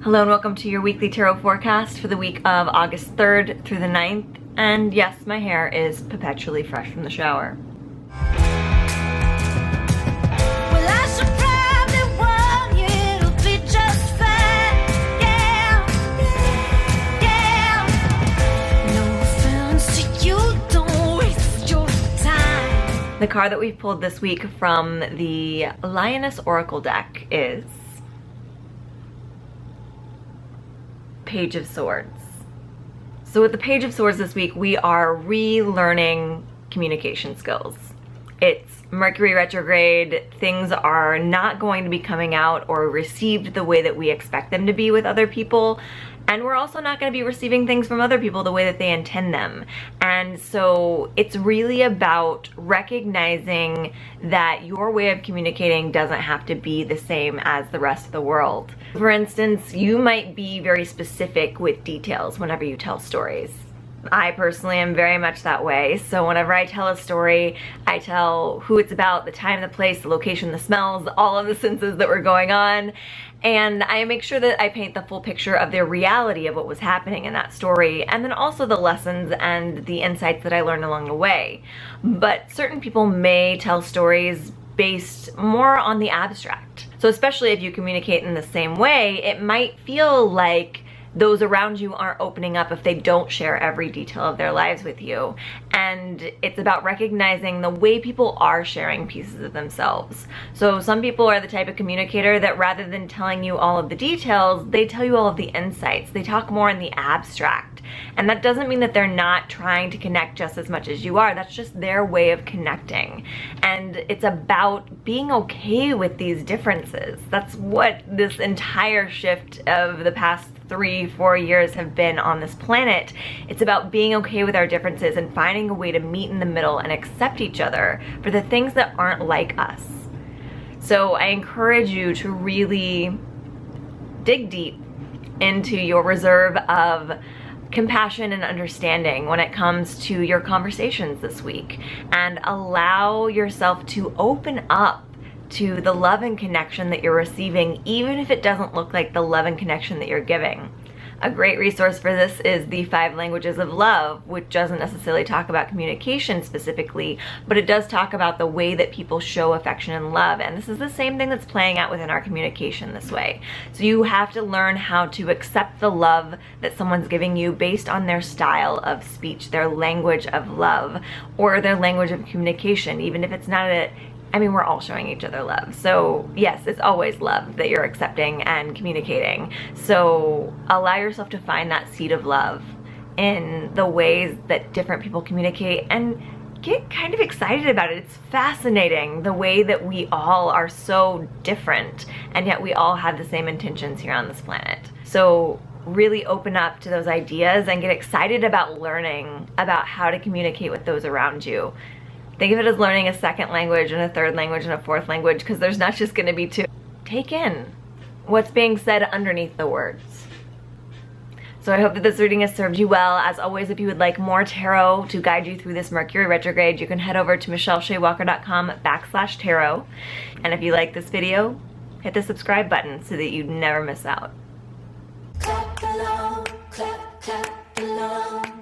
Hello and welcome to your weekly tarot forecast for the week of August 3rd through the 9th. And yes, my hair is perpetually fresh from the shower. The card that we've pulled this week from the Lioness Oracle deck is Page of Swords. So with the Page of Swords this week, we are relearning communication skills. It's Mercury retrograde. Things are not going to be coming out or received the way that we expect them to be with other people. And we're also not going to be receiving things from other people the way that they intend them. And so it's really about recognizing that your way of communicating doesn't have to be the same as the rest of the world. For instance, you might be very specific with details whenever you tell stories. I personally am very much that way. So whenever I tell a story, I tell who it's about, the time, the place, the location, the smells, all of the senses that were going on. And I make sure that I paint the full picture of the reality of what was happening in that story, and then also the lessons and the insights that I learned along the way. But certain people may tell stories based more on the abstract. So especially if you communicate in the same way, it might feel like those around you aren't opening up if they don't share every detail of their lives with you. And it's about recognizing the way people are sharing pieces of themselves. So some people are the type of communicator that rather than telling you all of the details, they tell you all of the insights. They talk more in the abstract. And that doesn't mean that they're not trying to connect just as much as you are. That's just their way of connecting. And it's about being okay with these differences. That's what this entire shift of the past 3-4 years have been on this planet. It's about being okay with our differences and finding a way to meet in the middle and accept each other for the things that aren't like us. So I encourage you to really dig deep into your reserve of compassion and understanding when it comes to your conversations this week, and allow yourself to open up to the love and connection that you're receiving, even if it doesn't look like the love and connection that you're giving. A great resource for this is the 5 Languages of Love, which doesn't necessarily talk about communication specifically, but it does talk about the way that people show affection and love. And this is the same thing that's playing out within our communication this way. So you have to learn how to accept the love that someone's giving you based on their style of speech, their language of love, or their language of communication, even if it's not we're all showing each other love. So yes, it's always love that you're accepting and communicating. So allow yourself to find that seed of love in the ways that different people communicate, and get kind of excited about it. It's fascinating the way that we all are so different, and yet we all have the same intentions here on this planet. So really open up to those ideas and get excited about learning about how to communicate with those around you. Think of it as learning a second language and a third language and a fourth language, because there's not just going to be 2. Take in what's being said underneath the words. So I hope that this reading has served you well. As always, if you would like more tarot to guide you through this Mercury retrograde, you can head over to michelleshewalker.com/tarot. And if you like this video, hit the subscribe button so that you never miss out. Clap along, clap, clap along.